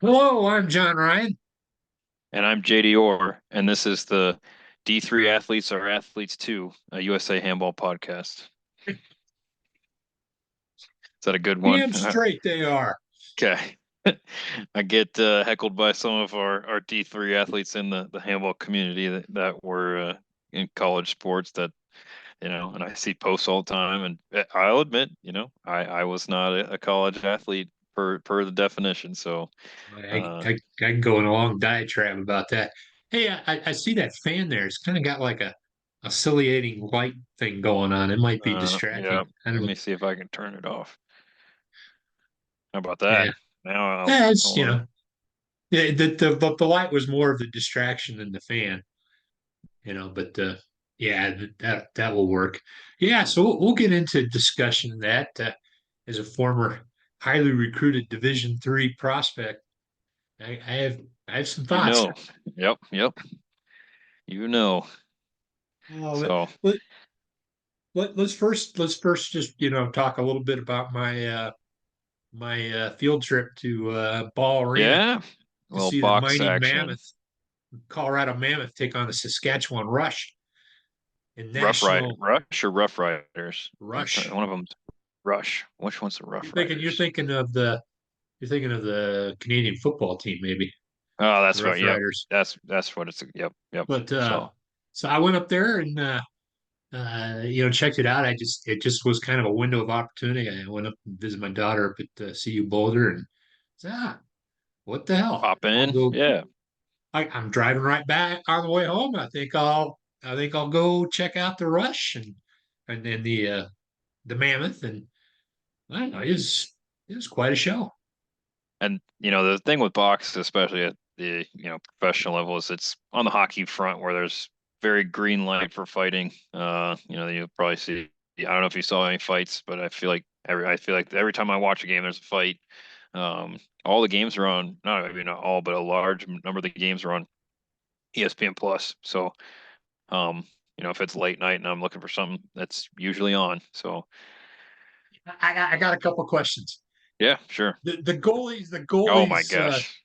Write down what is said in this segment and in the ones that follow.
Hello, I'm John Ryan. And I'm JD Orr, and this is the D3 Athletes Are Athletes Too, a USA Handball podcast. Is that a good one? Damn straight they are. Okay. I get heckled by some of our D3 athletes in the handball community that were in college sports and I see posts all the time. And I'll admit, I was not a college athlete per the definition. So, I, uh, I, I can go on a long diatribe about that. Hey, I see that fan there. It's kind of got like a oscillating light thing going on. It might be distracting. yeah, I don't let know. me see if I can turn it off. How about Yeah, that? Now it's I'll yeah, the light was more of the distraction than the fan. But yeah, that will work. Yeah, so we'll get into discussion of that as a former highly recruited Division III prospect. I have I have some You thoughts. know. Yep, yep. You know. Oh, So, let, let's first just talk a little bit about my field trip to Ball Arena yeah. to Well, see the box mighty action. Mammoth, Colorado Mammoth, take on the Saskatchewan Rush in Rough Ride national Rush or Rough Riders? Rush. One of them's Rush. Which one's the You're Rough thinking you're Riders? thinking of the you're thinking of the Canadian football team, maybe Oh, the that's right. Rough Yep. Riders. That's what it's. Yep, yep. But So, so I went up there and checked it out. It just was kind of a window of opportunity. I went up and visited my daughter up at CU Boulder and said, what the hell? pop I'll in. go. Yeah. I'm driving right back on the way home. I think I'll go check out the Rush and then the Mammoth, and I don't know, it was quite a show. And the thing with box, especially at the professional level, is it's on the hockey front where there's very green light for fighting. You'll probably see. I don't know if you saw any fights, but I feel like every time I watch a game, there's a fight. All the games are on, not maybe not all, but a large number of the games are on ESPN Plus. So, um, if it's late night and I'm looking for something, that's usually on. So, I got a couple questions. yeah, sure. The goalies, the Oh my goalies, gosh.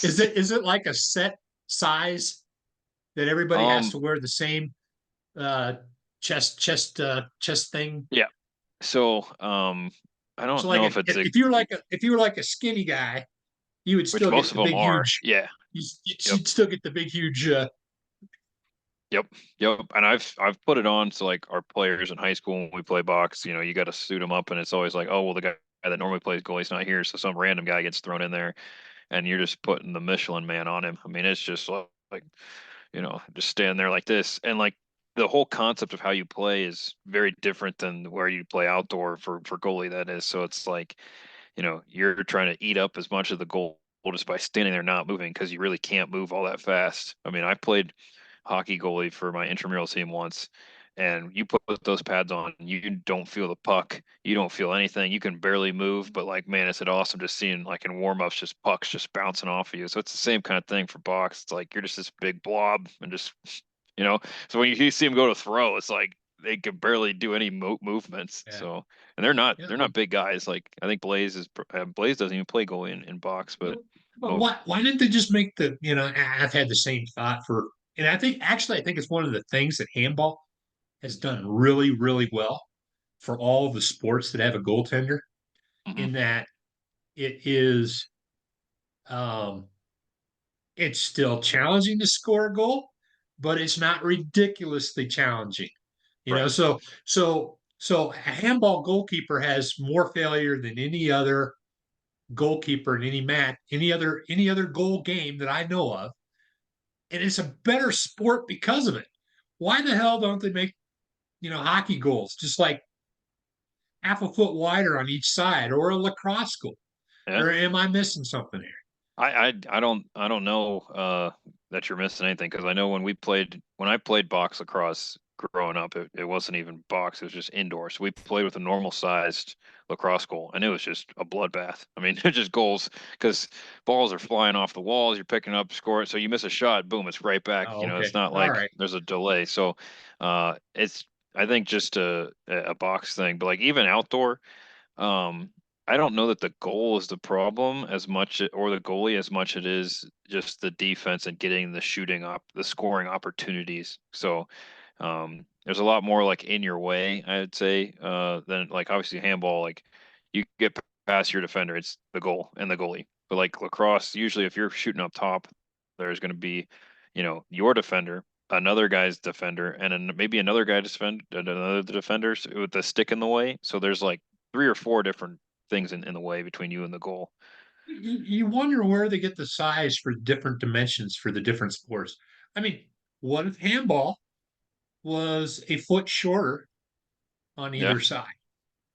is It's it like a set size that everybody has um to wear the same uh, chest thing? yeah. So, I So don't like know if it's a if you were like a skinny guy, you would which still most get of the them big are. huge. Yeah. Yep. You'd still get the big huge. Yep. Yep. And I've put it on so like our players in high school when we play box, you got to suit them up, and it's always like, oh well, the guy that normally plays goalie's not here, so some random guy gets thrown in there, and you're just putting the Michelin man on him. I mean, it's just like just stand there like this, and like the whole concept of how you play is very different than where you play outdoor for goalie. That is, so it's like you're trying to eat up as much of the goal just by standing there not moving because you really can't move all that fast. I mean, I played hockey goalie for my intramural team once, and you put those pads on, you don't feel the puck, you don't feel anything, you can barely move, but like, man, it's awesome just seeing like in warm-ups just pucks just bouncing off of you. So it's the same kind of thing for box. It's like you're just this big blob and just you know. So when you see them go to throw, it's like they can barely do any movements. Yeah, So and they're not yeah. they're not big guys. Like I think Blaze doesn't even play goalie in box, but But oh, why didn't they just make I've had the same thought and I think it's one of the things that handball has done really, really well for all the sports that have a goaltender, mhm, in that it is, um, it's still challenging to score a goal, but it's not ridiculously challenging. You know, right, so a handball goalkeeper has more failure than any other goalkeeper in any match, any other goal game that I know of, and it's a better sport because of it. Why the hell don't they make hockey goals just like half a foot wider on each side, or a lacrosse goal? yeah. Or am I missing something here? I don't know that you're missing anything because I know when I played box lacrosse growing up, it wasn't even box, it was just indoor. So we played with a normal sized lacrosse goal, and it was just a bloodbath. I mean, they're just goals because balls are flying off the walls, you're picking up, score it. So you miss a shot, boom, it's right back. Oh, It's okay, not all like right. there's a delay. So it's I think just a box thing, but like even outdoor. Um, I don't know that the goal is the problem as much, or the goalie as much it is just the defense and getting the shooting up, the scoring opportunities. So there's a lot more like in your way, I'd say, than like obviously handball. Like you get past your defender, it's the goal and the goalie. But like lacrosse, usually if you're shooting up top, there's going to be, your defender, another guy's defender, and then maybe another guy defend another defenders with the stick in the way. So there's like three or four different things in the way between you and the goal. You wonder where they get the size for different dimensions for the different sports. I mean, what if handball was a foot shorter on Yeah, either side?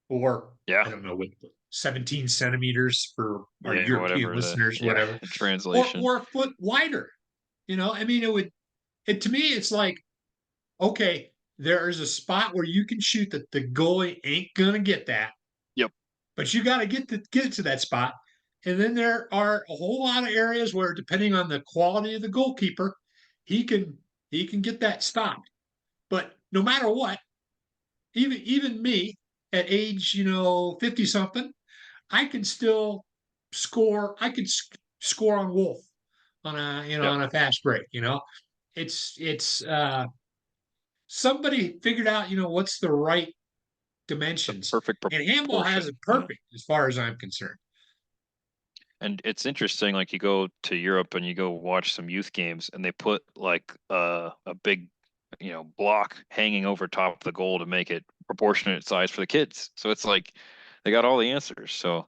Or yeah, I don't know, with 17 centimeters for our yeah. European Whatever the listeners, yeah whatever, translation. or a foot wider. I mean, to me, it's like, okay, there is a spot where you can shoot that the goalie ain't gonna get that, Yep, but you got to get to that spot. And then there are a whole lot of areas where, depending on the quality of the goalkeeper, he can he can get that stopped. But no matter what, even me at age 50 something, I can still score. I could score on Wolf on a yep. on a fast break. It's somebody figured out what's the right The dimensions, perfect and handball has proportion. it Yeah. perfect as far as I'm concerned. And it's interesting, like you go to Europe and you go watch some youth games, and they put like a big, block hanging over top of the goal to make it proportionate size for the kids. So it's like they got all the answers. So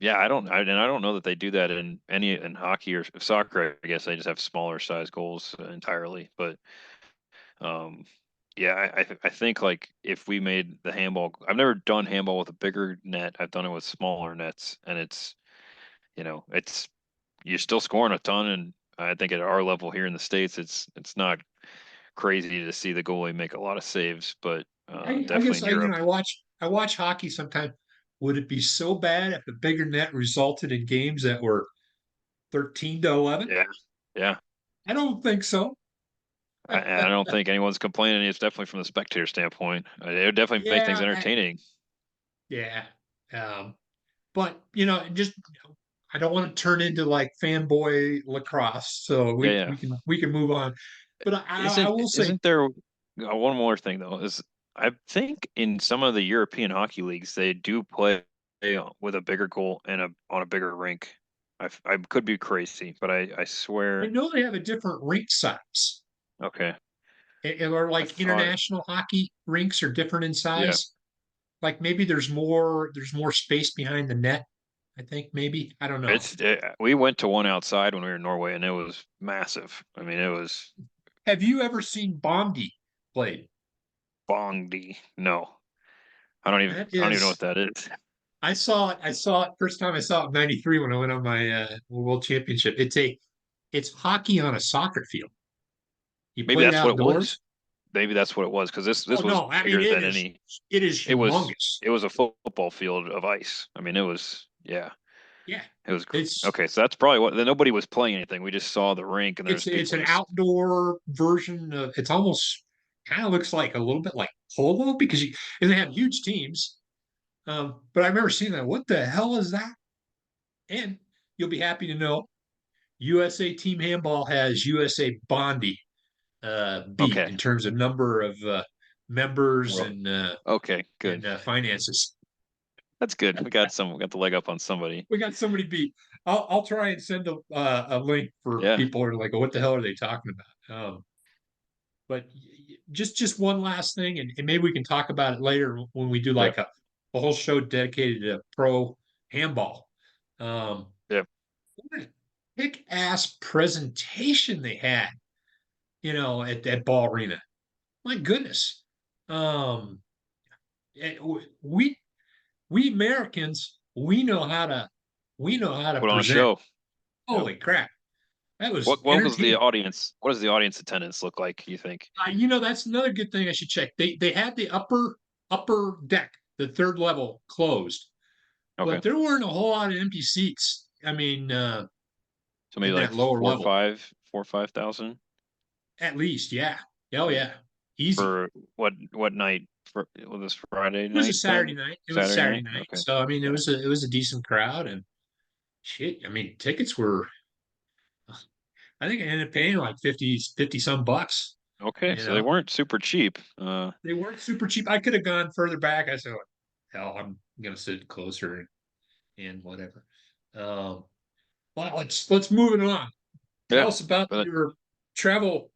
yeah, I don't know that they do that in hockey or soccer. I guess they just have smaller size goals entirely. But um, yeah, I think like if we made the handball, I've never done handball with a bigger net. I've done it with smaller nets, and it's you're still scoring a ton. And I think at our level here in the States, it's not crazy to see the goalie make a lot of saves, but I definitely guess in Europe. I watch hockey sometimes. Would it be so bad if a bigger net resulted in games that were 13-11? Yeah, yeah. I don't think so. And I don't think anyone's complaining. It's definitely from the spectator standpoint. It would definitely make things Yeah, entertaining. yeah. But just I don't want to turn into like fanboy lacrosse, so Yeah, we yeah. we can move on. But I will say, Isn't there one more thing though? Is I think in some of the European hockey leagues they do play with a bigger goal and on a bigger rink. I could be crazy, but I I swear. know they have a different rink size, Okay, or I like thought. international hockey rinks are different in Yeah, size. Like maybe there's more space behind the net. I think maybe I don't know. we went to one outside when we were in Norway, and it was massive. I mean, it was Have you ever seen Bondi played? bongy. No, That I don't even know what is, that is. I saw it. I saw it first time I saw it in '93 when I went on my world championship. It's hockey on a soccer field. You Maybe play it that's what it was. outdoors. Maybe that's what it was because this Oh was no, I mean bigger than any. it is It was humongous. it was a football field of ice. I mean, it was yeah, Yeah, it was it's okay. So that's probably what. Then nobody was playing anything. We just saw the rink, and there's it's people an just outdoor version of. It's almost kind of looks like a little bit like polo because and they have huge teams. But I remember seeing that. What the hell is that? And you'll be happy to know USA Team Handball has USA Bondi beat okay. in terms of number of members Well, okay, good. and finances. That's good. We got the leg up on somebody. We got somebody beat. I'll try and send a link for Yeah, people who are like, what the hell are they talking about? But just one last thing, and maybe we can talk about it later when we do yeah, like a whole show dedicated to pro handball. Um, yeah. what a kick ass presentation they had, at that ball arena. My goodness. Um, eh, we we Americans we know how to Put on a present. show. Yep. Holy crap. That was What was the entertaining. audience? What does the audience attendance look like? You think? That's another good thing I should check. They had the upper deck, the third level closed, Okay, but there weren't a whole lot of empty seats. I mean, so maybe in like that lower level, 4 or 5 thousand at least, yeah. Oh yeah. yeah, easy. For what night? Was this Friday It was a night Saturday then? night. It was a Saturday Saturday night? night. Okay. So I mean, Yeah. it was a decent crowd and shit. I mean, tickets were I think I ended up paying like 50 some bucks. Okay, You so they know, weren't super cheap. they weren't super cheap. I could have gone further back. I said, hell, I'm gonna sit closer and whatever. Um, well, let's move it on. Tell Yeah, us about but travel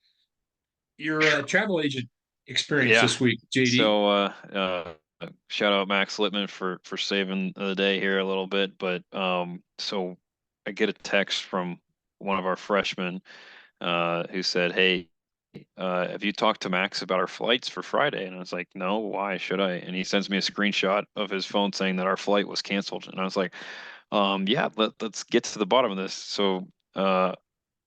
your travel agent experience yeah. this week, JD. So shout out Max Littman for saving the day here a little bit. But so I get a text from one of our freshmen who said, "Hey, have you talked to Max about our flights for Friday?" And I was like, "No, why should I?" And he sends me a screenshot of his phone saying that our flight was canceled. And I was like, yeah, let's get to the bottom of this. So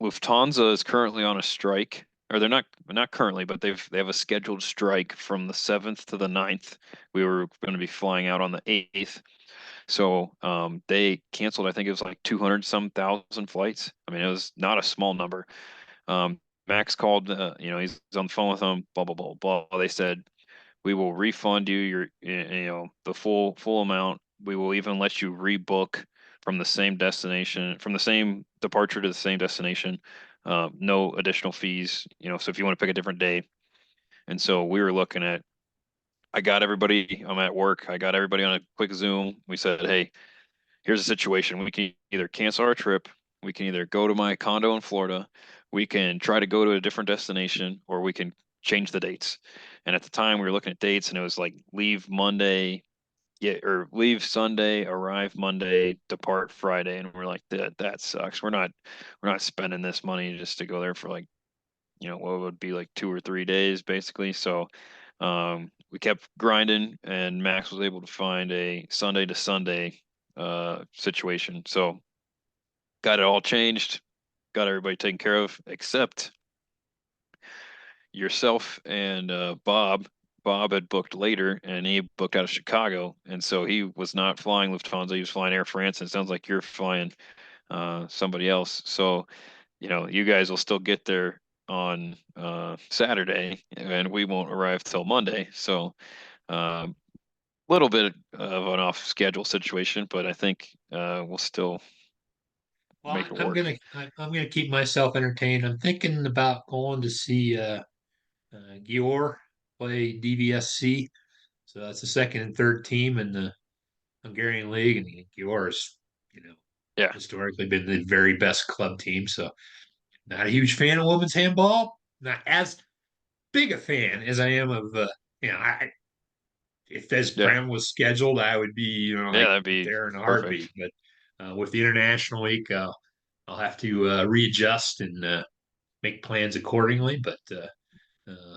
Lufthansa is currently on a strike, or they're not currently, but they have a scheduled strike from the 7th to the 9th. We were going to be flying out on the 8th. So they canceled, I think it was like 200 some thousand flights. I mean, it was not a small number. Max called, he's on the phone with them, blah, blah, blah, blah. They said, we will refund you the full amount. We will even let you rebook from the same destination, from the same departure to the same destination. No additional fees, so if you want to pick a different day. And so we were looking at, I got everybody, I'm at work. I got everybody on a quick Zoom. We said, hey, here's the situation. We can either cancel our trip, we can either go to my condo in Florida, we can try to go to a different destination, or we can change the dates. And at the time, we were looking at dates, and it was like leave Monday, yeah, or leave Sunday, arrive Monday, depart Friday. And we're like, that sucks. We're not spending this money just to go there for like, what would be like 2 or 3 days, basically. So we kept grinding, and Max was able to find a Sunday to Sunday situation. So got it all changed, got everybody taken care of, except yourself and Bob. Bob had booked later, and he booked out of Chicago, and so he was not flying Lufthansa. He was flying Air France. And it sounds like you're flying somebody else. So you guys will still get there on Saturday, and we won't arrive till Monday. So a little bit of an off schedule situation, but I think we'll still Well, make it work. I'm gonna keep myself entertained. I'm thinking about going to see Gior play DVSC. So that's the second and third team in the Hungarian league, and Gior is, you know, Yeah, historically been the very best club team. So not a huge fan of women's handball. Not as big a fan as I am of I if this yeah, Prem was scheduled, I would be yeah. like That'd be there in a perfect. heartbeat. But with the international week, I'll have to readjust and make plans accordingly. But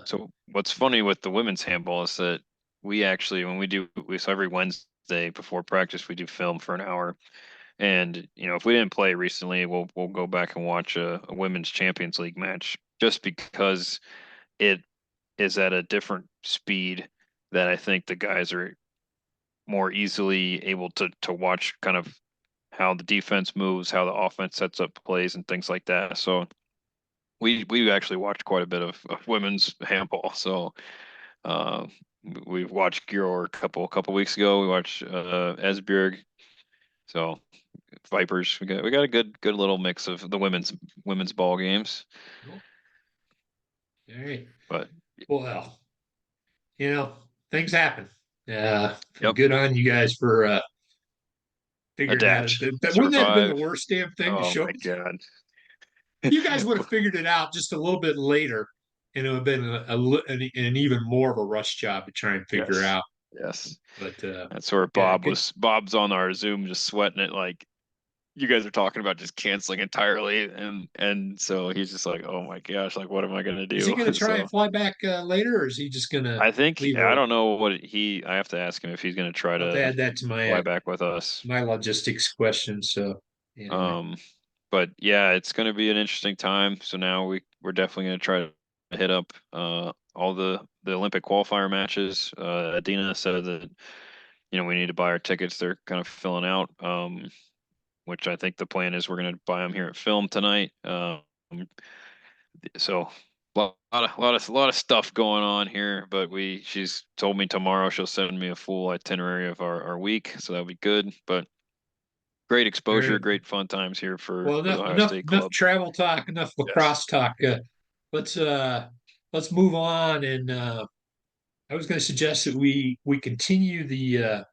So what's funny with the women's handball is that we actually, when so every Wednesday before practice, we do film for an hour. And if we didn't play recently, we'll go back and watch a women's Champions League match just because it is at a different speed that I think the guys are more easily able to watch kind of how the defense moves, how the offense sets up plays and things like that. So we actually watched quite a bit of women's handball. So uh, we've watched Giro a couple weeks ago. We watched Esbjerg. So Vipers. We got a good little mix of the women's ball games. all right. But Well, things happen. yep, Good on you guys for figuring that out. adapt, Wouldn't that have been the survive. worst damn thing to Oh show? my God. You guys would have figured it out just a little bit later, and it would have been an even more of a rush job to try and figure Yes. out. Yes. But That's where yeah, good. Bob's on our Zoom just sweating it like you guys are talking about just canceling entirely, and so he's just like, "Oh my gosh, like what am I gonna Is he do?" going to try and So fly back later, or is he just going to I think leave I early? don't know I have to ask him if he's gonna try I'll have to to add that to fly back with us. my logistics question. So anyway, Um, but yeah, it's gonna be an interesting time. So now we're definitely gonna try to hit up all the Olympic qualifier matches. Adina said that we need to buy our tickets. They're kind of filling out. Which I think the plan is we're going to buy them here at Film tonight. So lot of stuff going on here, but she's told me tomorrow she'll send me a full itinerary of our week, so that'll be good. But great exposure, Very great fun times here well. for the Ohio Enough State enough club. travel talk. Enough Yes. lacrosse talk. Let's let's move on. And I was going to suggest that we continue the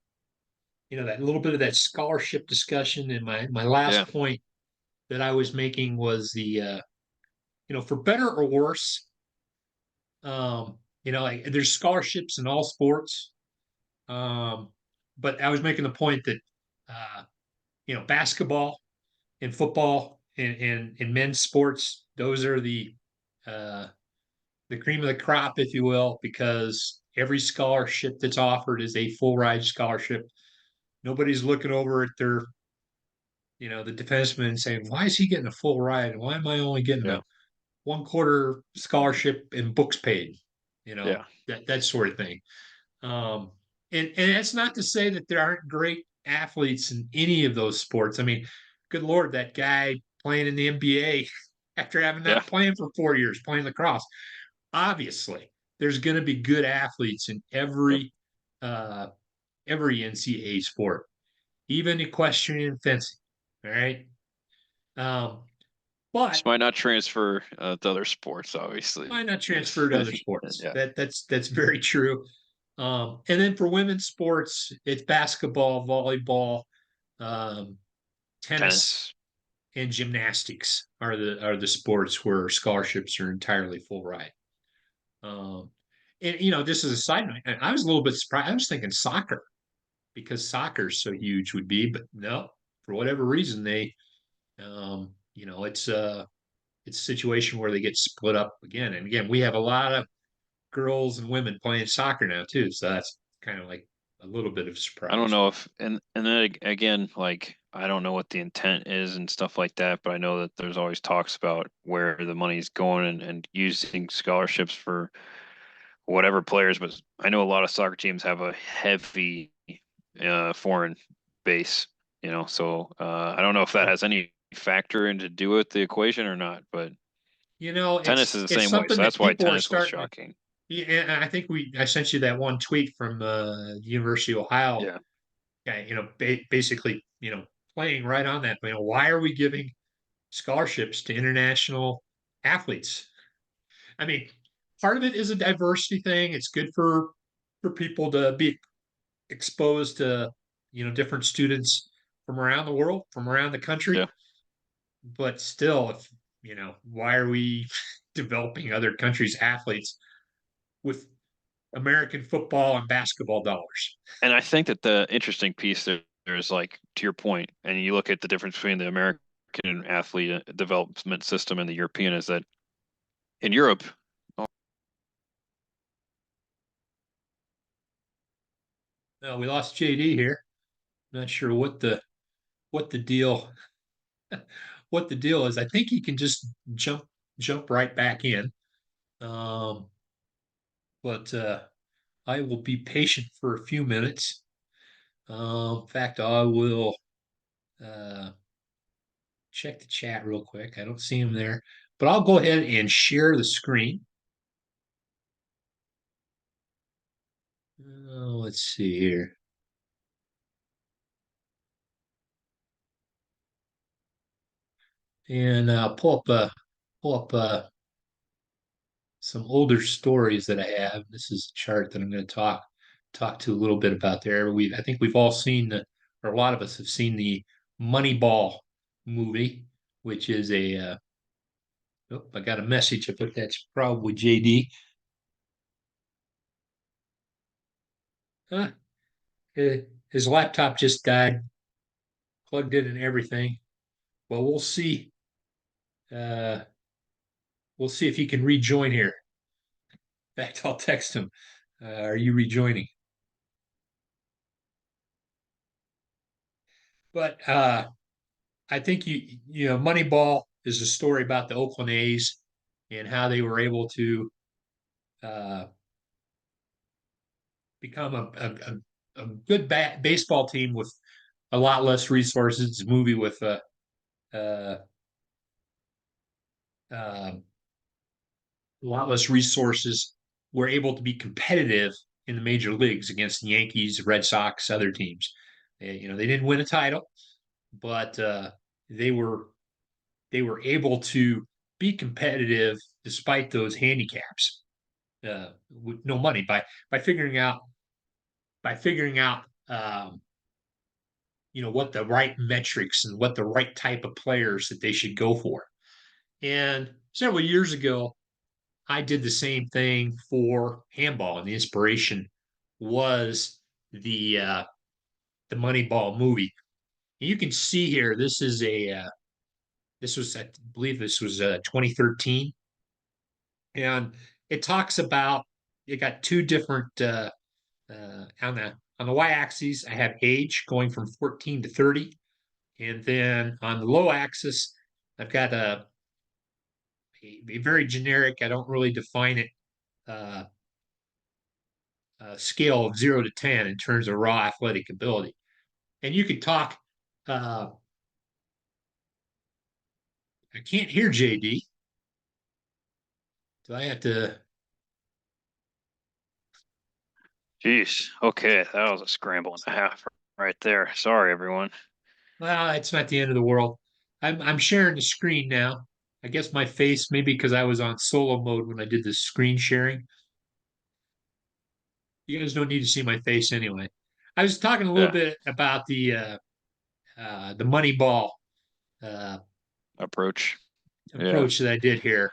that little bit of that scholarship discussion. And my Yeah. last point that I was making was the for better or worse, like there's scholarships in all sports. Um, but I was making the point that uh, basketball and football and men's sports, those are uh, the cream of the crop, if you will, because every scholarship that's offered is a full ride scholarship. Nobody's looking over at the defenseman and saying, why is he getting a full ride? Why am I only getting Yeah. a 1/4 scholarship and books paid? Yeah. That sort of thing. Um, and that's not to say that there aren't great athletes in any of those sports. I mean, good Lord, that guy playing in the NBA after having Yeah. not playing for 4 years, playing lacrosse. Obviously, there's going to be good athletes in Yep. uh, every NCAA sport, even equestrian and fencing. All right. Um, Just but might not transfer to other sports, obviously. why not transfer to other If- sports? yeah. That's very true. And then for women's sports, it's basketball, volleyball, um, tennis, Tennis. and gymnastics are the sports where scholarships are entirely full ride. Um, and just as a side note, I was a little bit surprised. I was thinking soccer because soccer is so huge would be, but no, for whatever reason it's a situation where they get split up again. And again, we have a lot of girls and women playing soccer now too, so that's kind of like a little bit of a I don't surprise. know if and then again, like I don't know what the intent is and stuff like that, but I know that there's always talks about where the money's going and using scholarships for whatever players, but I know a lot of soccer teams have a heavy foreign base, so I don't know if that Well, has any factor into do with the equation or not, but tennis is the it's same way, something so that that's why people are tennis was starting to. shocking. Yeah, and I think I sent you that one tweet from the University of Ohio Yeah. guy, basically, playing right on that. Why are we giving scholarships to international athletes? I mean, part of it is a diversity thing. It's good for people to be exposed to, different students from around the world, from around the country. Yeah. But still, if why are we developing other countries' athletes with American football and basketball dollars? And I think that the interesting piece there is like to your point, and you look at the difference between the American athlete development system and the European is that in Europe, No, we lost JD here. Not sure what the deal what the deal is. I think he can just jump right back in. Um, but I will be patient for a few minutes. In fact, I will uh, check the chat real quick. I don't see him there, but I'll go ahead and share the screen. Let's see here, and pull up some older stories that I have. This is a chart that I'm going to talk to a little bit about there. I think we've all seen or a lot of us have seen the Moneyball movie, which is oh, I got a message. I think that's probably JD. Huh, his laptop just died, plugged in and everything. Well, we'll see. Uh, we'll see if he can rejoin here. In fact, I'll text him. Are you rejoining? But I think Moneyball is a story about the Oakland A's and how they were able to uh, become a good baseball team with a lot less resources. It's a movie with uh, uh, a lot less resources, were able to be competitive in the major leagues against the Yankees, Red Sox, other teams. They didn't win a title, but they were they were able to be competitive despite those handicaps with no money by figuring out by figuring out what the right metrics and what the right type of players that they should go for. And several years ago, I did the same thing for handball, and the inspiration was the Moneyball movie. And you can see here, this was, I believe, this was 2013, and it talks about it got two different on the y-axis. I have age going from 14 to 30, and then on the low axis, I've got a very generic. I don't really define it. Uh, Scale of 0 to 10 in terms of raw athletic ability. And you could talk. Uh, I can't hear JD. Do I have to? Jeez. Okay, that was a scramble and a half right there. Sorry, everyone. Well, it's not the end of the world. I'm sharing the screen now. I guess my face, maybe because I was on solo mode when I did the screen sharing. You guys don't need to see my face anyway. I was talking a little Yeah, bit about the Moneyball uh, approach. Yeah. approach that I did here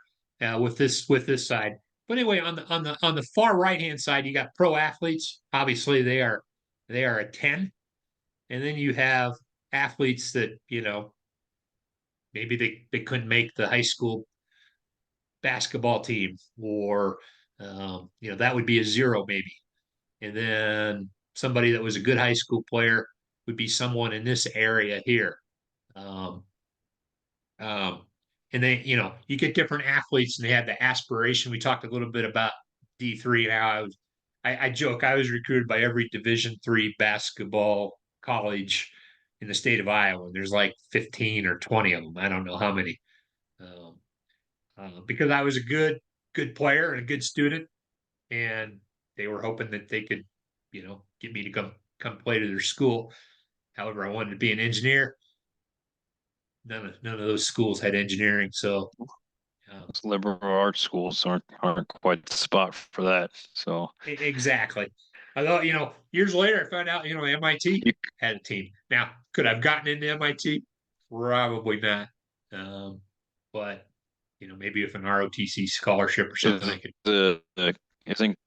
with this side. But anyway, on the far right hand side, you got pro athletes. Obviously, they are a 10, and then you have athletes that maybe they couldn't make the high school basketball team, or that would be a 0 maybe. And then somebody that was a good high school player would be someone in this area here. Um, Um, and then, you get different athletes and they have the aspiration. We talked a little bit about D3 and how I joke, I was recruited by every Division III basketball college in the state of Iowa. There's like 15 or 20 of them. I don't know how many. Um, because I was a good player and a good student, and they were hoping that they could, get me to come play to their school. However, I wanted to be an engineer. None of those schools had engineering, so Those liberal arts schools aren't quite the spot for that. So exactly. I thought, years later, I found out, MIT you had a team. Now, could I've gotten into MIT? Probably not. Um, but, maybe with an ROTC scholarship or something, I is could. isn't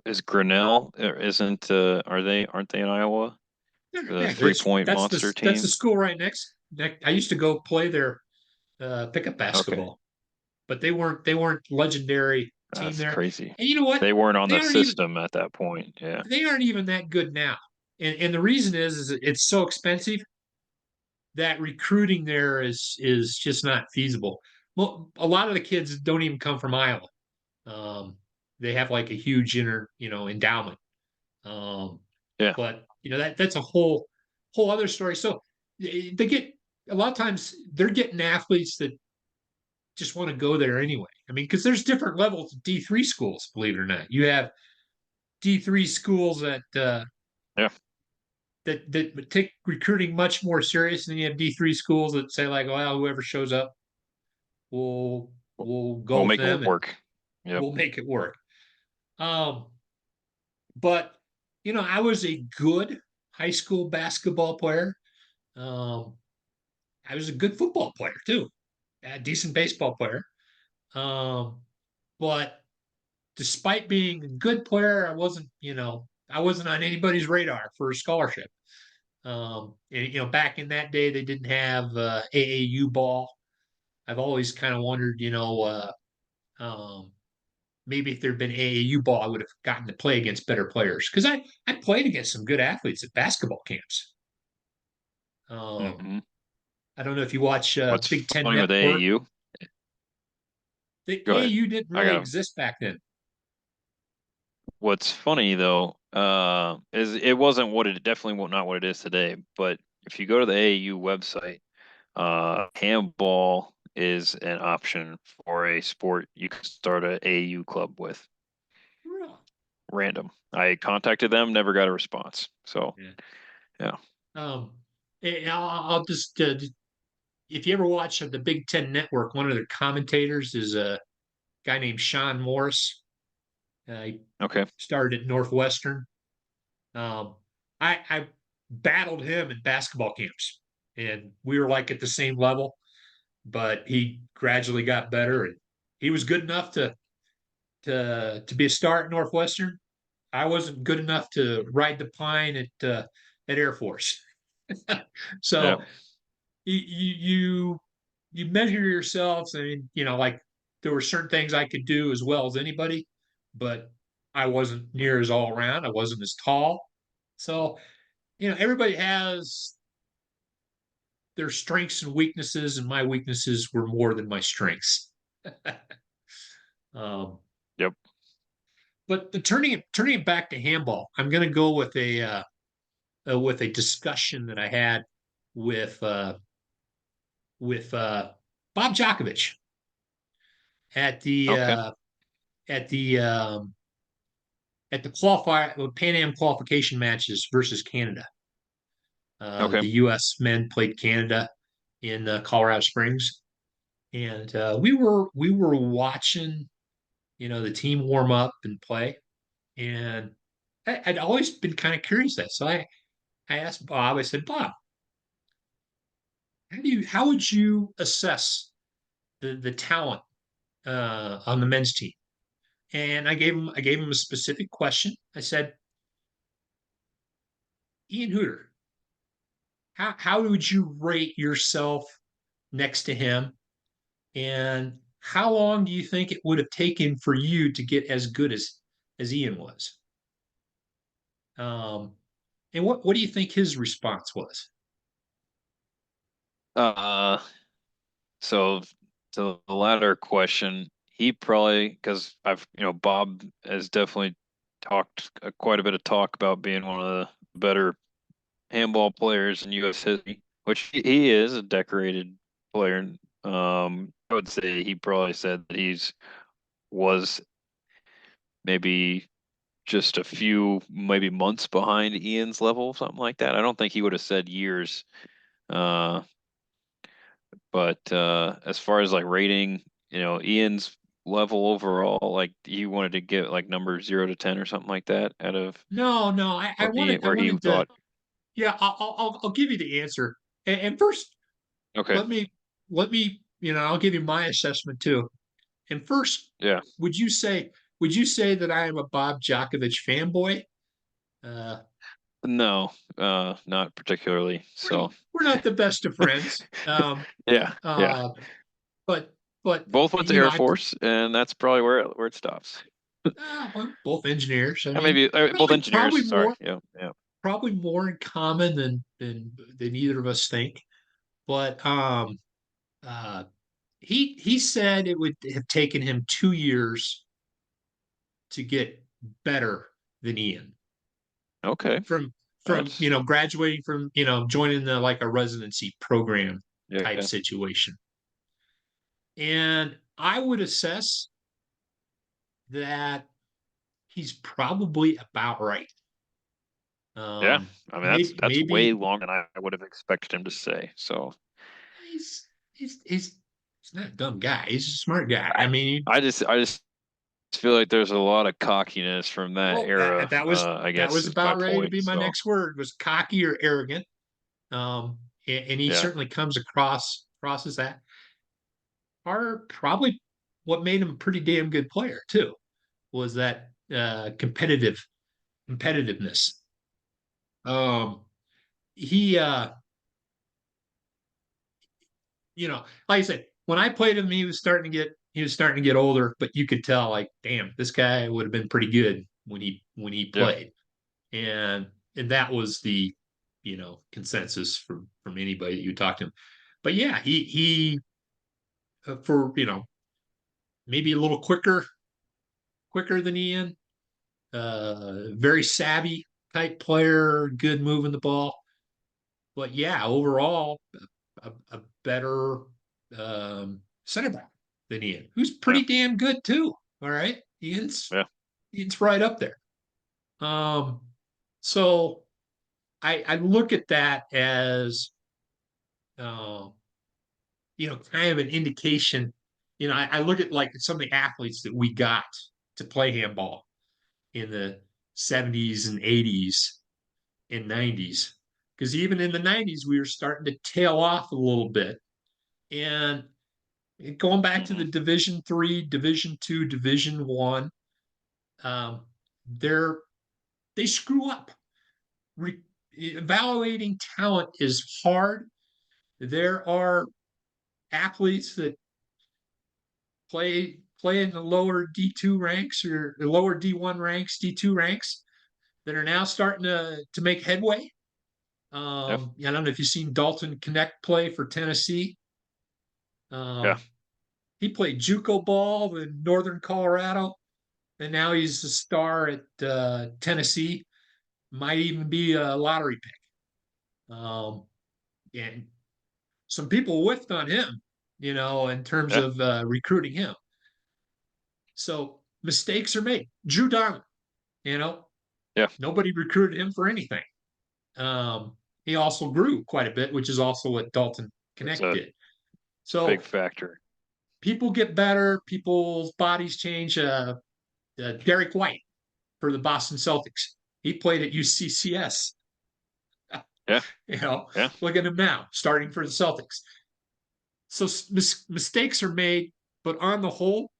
is Grinnell or isn't aren't they in Iowa? The Yeah, 3 point monster that's the team. school right next. I used to go play their pickup Okay, basketball, but they weren't legendary team that's there. crazy. And you know what? They weren't on They the aren't even system at that point. Yeah, they aren't even that good now. And the reason is it's so expensive that recruiting there is just not feasible. Well, a lot of the kids don't even come from Iowa. Um, they have like a huge endowment. Um, yeah. but that's a whole other story. So they get a lot of times they're getting athletes that just want to go there anyway. I mean, because there's different levels of D3 schools, believe it or not. You have D3 schools Yeah. that take recruiting much more serious, and then you have D3 schools that say like, well, whoever shows up, we'll we'll go We'll with make it them and work. Yep. we'll make it work. Um, but I was a good high school basketball player. Um, I was a good football player too, a decent baseball player. Um, but despite being a good player, I wasn't on anybody's radar for a scholarship. And back in that day, they didn't have AAU ball. I've always kind of wondered, um, maybe if there'd been AAU ball, I would have gotten to play against better players because I played against some good athletes at basketball camps. Um, hmm I don't know if you watch What's Big Ten funny with Network. AAU? The Go ahead. AAU didn't I really got. exist back then. What's funny though, is it wasn't what it definitely not what it is today. But if you go to the AAU website, handball is an option for a sport you can start a AU club with. Really? Random. I contacted them, never got a response. So Yeah. yeah. Um, I'll just if you ever watch the Big Ten Network, one of their commentators is a guy named Sean Morris. He Okay. started at Northwestern. Um, I battled him in basketball camps, and we were like at the same level, but he gradually got better, and he was good enough to be a star at Northwestern. I wasn't good enough to ride the pine at Air Force. Yeah. So you you measure yourselves. I mean, like there were certain things I could do as well as anybody, but I wasn't near as all around. I wasn't as tall. So, everybody has their strengths and weaknesses, and my weaknesses were more than my strengths. um, Yep. but turning it back to handball, I'm going to go with a discussion that I had with with Bob Djokovic at the Okay. uh, at the at the qualify Pan Am qualification matches versus Canada. Okay. The U.S. men played Canada in Colorado Springs, and we were watching, the team warm up and play, and I'd always been kind of curious that. So I asked Bob. I said, Bob, how would you assess the talent on the men's team? And I gave him a specific question. I said, Ian Hooter, how would you rate yourself next to him? And how long do you think it would have taken for you to get as good as Ian was? Um, and what do you think his response was? Uh, so to the latter question, he probably because Bob has definitely talked quite a bit of talk about being one of the better handball players in U.S. history, which he is a decorated player. I would say he probably said that he's was maybe just a few maybe months behind Ian's level, something like that. I don't think he would have said years. Uh, but as far as like rating, Ian's level overall, like you wanted to get like number 0 to 10 or something like that out of No, no, I what Ian, wanted I where he wanted to. thought, Yeah, I'll give you the answer. And first, okay, let me I'll give you my assessment too. And first, yeah, would you say would you say that I am a Bob Djokovic fanboy? Uh, no, not particularly. So we're not the best of friends. yeah, yeah. Uh, but but Both went to Air Force, and that's probably where it stops. well, both engineers. I And mean, maybe both probably engineers. probably Sorry. more Yeah, yeah, probably more in common than either of us think. But uh, he said it would have taken him 2 years to get better than Ian okay. from That's graduating from joining the like a residency program type yeah, situation. And I would assess that he's probably about right. yeah. Um, I mean, that's way maybe longer than I would have expected him to say. So he's he's not a dumb guy. He's a smart guy. I I mean, I just feel like there's a lot of cockiness from that well, era. that I guess was is my about ready to point. be my So next word was cocky or arrogant. And he yeah, certainly comes across as that. Are probably what made him a pretty damn good player too was that competitiveness. Um, he like I said, when I played him, he was starting to get older, but you could tell like, damn, this guy would have been pretty good when he yeah, played. And that was the consensus from anybody that you talked to him. But yeah, he for maybe a little quicker than Ian, very savvy type player, good moving the ball. But yeah, overall, a better center back than Ian, who's Yeah. pretty damn good too. All right. Yeah. Ian's right up there. Um, so I look at that as uh, kind of an indication. I look at like some of the athletes that we got to play handball in the 70s and 80s and 90s. Because even in the 90s, we were starting to tail off a little bit. And going back to the Hmm. Division 3, Division 2, Division 1, um, they're they screw up. Evaluating talent is hard. There are athletes that play in the lower D2 ranks or the lower D1 ranks, D2 ranks that are now starting to make headway. Yeah. I don't know if you've seen Dalton Connect play for Tennessee. Yeah. Um, he played JUCO ball in Northern Colorado, and now he's a star at Tennessee. Might even be a lottery pick. And some people whiffed on him, in terms Yeah. of recruiting him. So mistakes are made. Drew Darling, you know, Yeah. nobody recruited him for anything. He also grew quite a bit, which is also what Dalton It's Connect did. a big So factor. people get better, people's bodies change. Derek White for the Boston Celtics. He played at UCCS. Yeah. You know, Yeah. look at him now, starting for the Celtics. So mistakes are made, but on the whole,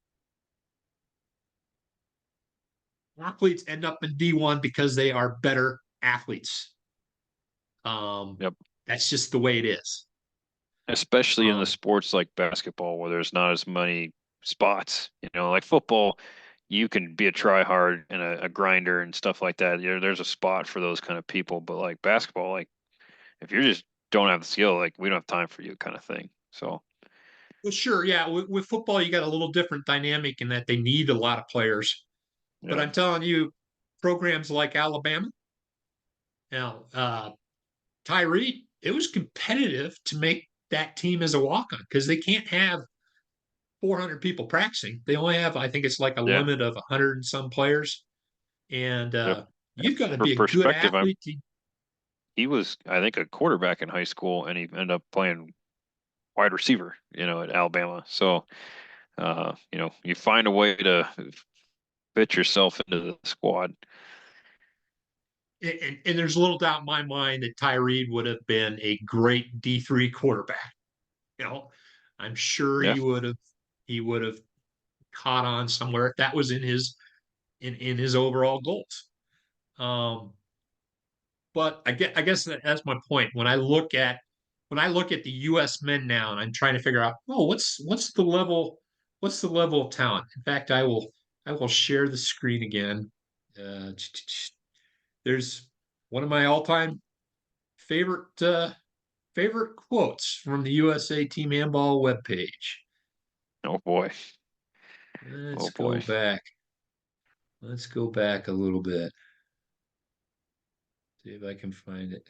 athletes end up in D1 because they are better athletes. Um, Yep. that's just the way it is. Especially in the Um, sports like basketball where there's not as many spots. Like football, you can be a try hard and a grinder and stuff like that. There's a spot for those kind of people. But like basketball, like if you just don't have the skill, like we don't have time for you kind of thing. So well, sure, yeah. With football, you got a little different dynamic in that they need a lot of players. But yeah, I'm telling you, programs like Alabama, now Tyree, it was competitive to make that team as a walk-on because they can't have 400 people practicing. They only have, I think it's like a yeah, limit of 100 and some players, and yep. you've got to For be a good perspective, athlete. he was I think a quarterback in high school and he ended up playing wide receiver, at Alabama. So you find a way to fit yourself into the squad. And there's little doubt in my mind that Tyree would have been a great D3 quarterback. You know, I'm sure Yeah. he would have caught on somewhere if that was in his overall goals. Um, but I guess that's my point. When I look at the U.S. men now, and I'm trying to figure out, oh, what's the level of talent? In fact, I will share the screen again. Uh, there's one of my all-time favorite favorite quotes from the USA Team Handball webpage. Oh boy. Let's Oh go boy. back. Let's go back a little bit. See if I can find it.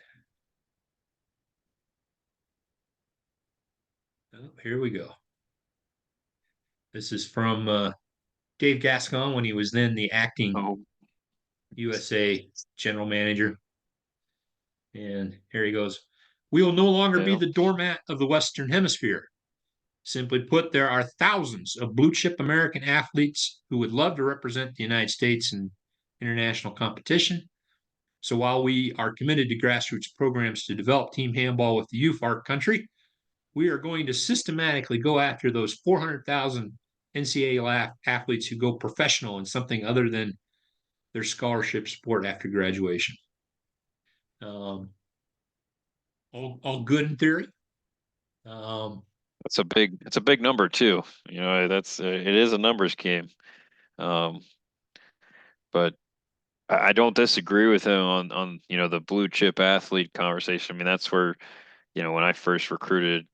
Oh, here we go. This is from Dave Gascon when he was then the acting Oh, USA general manager. And here he goes. We will no longer be yeah. the doormat of the Western Hemisphere. Simply put, there are thousands of blue chip American athletes who would love to represent the United States in international competition. So while we are committed to grassroots programs to develop team handball with the youth of our country, we are going to systematically go after those 400,000 NCAA athletes who go professional in something other than their scholarship sport after graduation. Um, all good in theory. Um, It's a big number too. That's it is a numbers game. Um, but I don't disagree with him on the blue chip athlete conversation. I mean, that's where, when I first recruited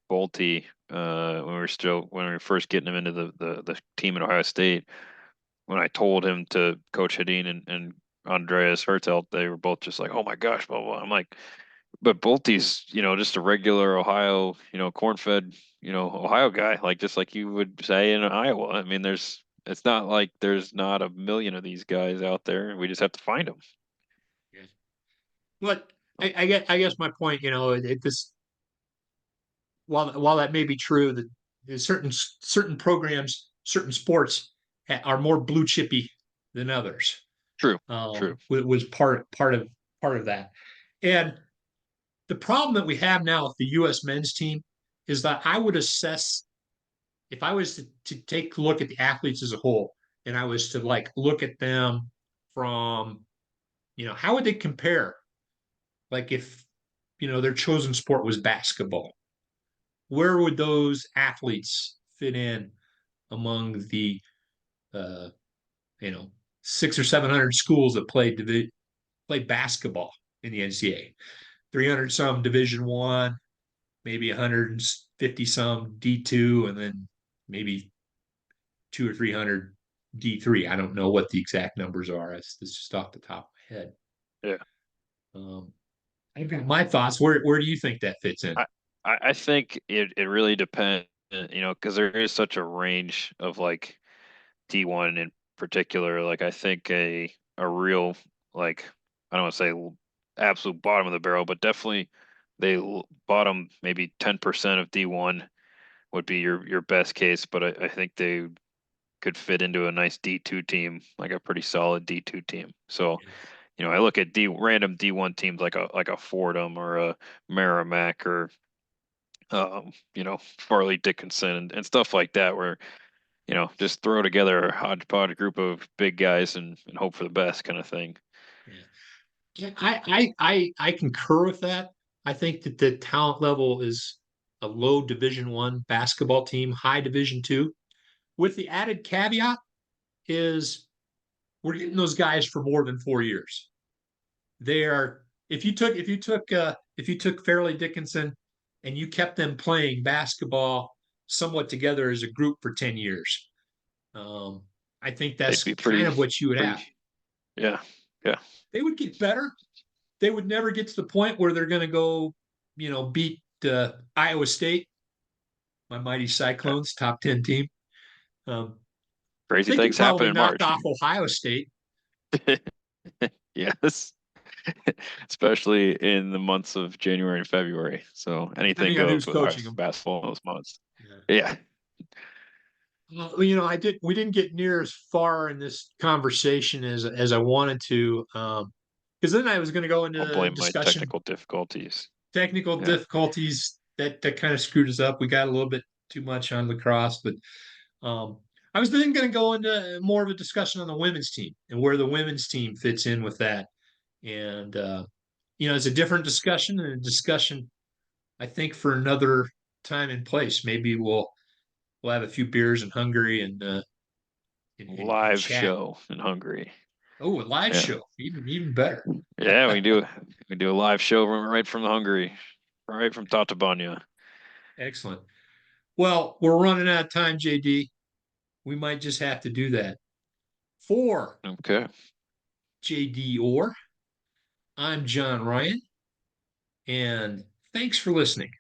Bolte, when we were first getting him into the team at Ohio State, when I told him to Coach Hedin and Andreas Hertelt, they were both just like, "Oh my gosh, blah blah." I'm like, But Bolte's, just a regular Ohio, corn-fed, Ohio guy, like just like you would say in Iowa. I mean, it's not like there's not a million of these guys out there. We just have to find them. Yeah. But I guess my point, this while that may be true, that there's certain programs, certain sports are more blue chippy than others. True, true. Was part of that. And the problem that we have now with the U.S. men's team is that I would assess if I was to take a look at the athletes as a whole, and I was to like look at them from, how would they compare? Like if their chosen sport was basketball, where would those athletes fit in among the uh, you know 600 or 700 schools that played basketball in the NCAA? 300 some Division 1, maybe 150 some D2, and then maybe 200 or 300 D3. I don't know what the exact numbers are. That's just off the top of my head. Yeah. Um, I've got my thoughts. Where do you think that fits in? I think it really depends, because there is such a range of like D1 in particular. Like I think a real like I don't want to say absolute bottom of the barrel, but definitely bottom maybe 10% of D1 would be your best case. But I think they could fit into a nice D2 team, like a pretty solid D2 team. So, I look at random D1 teams like a Fordham or a Merrimack or Farley Dickinson and stuff like that, where just throw together a hodgepodge group of big guys and hope for the best kind of thing. Yeah. Yeah, I concur with that. I think that the talent level is a low Division 1 basketball team, high Division 2, with the added caveat is we're getting those guys for more than 4 years. They are if you took Fairleigh Dickinson and you kept them playing basketball somewhat together as a group for 10 years. Um, I think They'd that's be kind of what you would have. pretty, yeah, yeah. They would get better. They would never get to the point where they're going to go, beat Iowa State, my mighty Cyclones, top 10 team. Um, Crazy they could things happen probably in knock March. off Ohio State, Yes, especially in the months of January and February. So anything depending on goes who's with high coaching school them. basketball in those months. Yeah. Yeah, Well, we didn't get near as far in this conversation as I wanted to, because then I was going to go I'll into blame my discussion technical difficulties. technical Yeah, difficulties that kind of screwed us up. We got a little bit too much on lacrosse, but um, I was then going to go into more of a discussion on the women's team and where the women's team fits in with that. And it's a different discussion and a discussion I think for another time and place. Maybe we'll have a few beers in Hungary and live chat. show in Hungary. Oh, a live Yeah, show, even better. yeah, we do a live show right from Hungary, right from Tatabanya. Excellent. Well, we're running out of time, JD. We might just have to do that. For Okay. JD Orr, I'm John Ryan, and thanks for listening.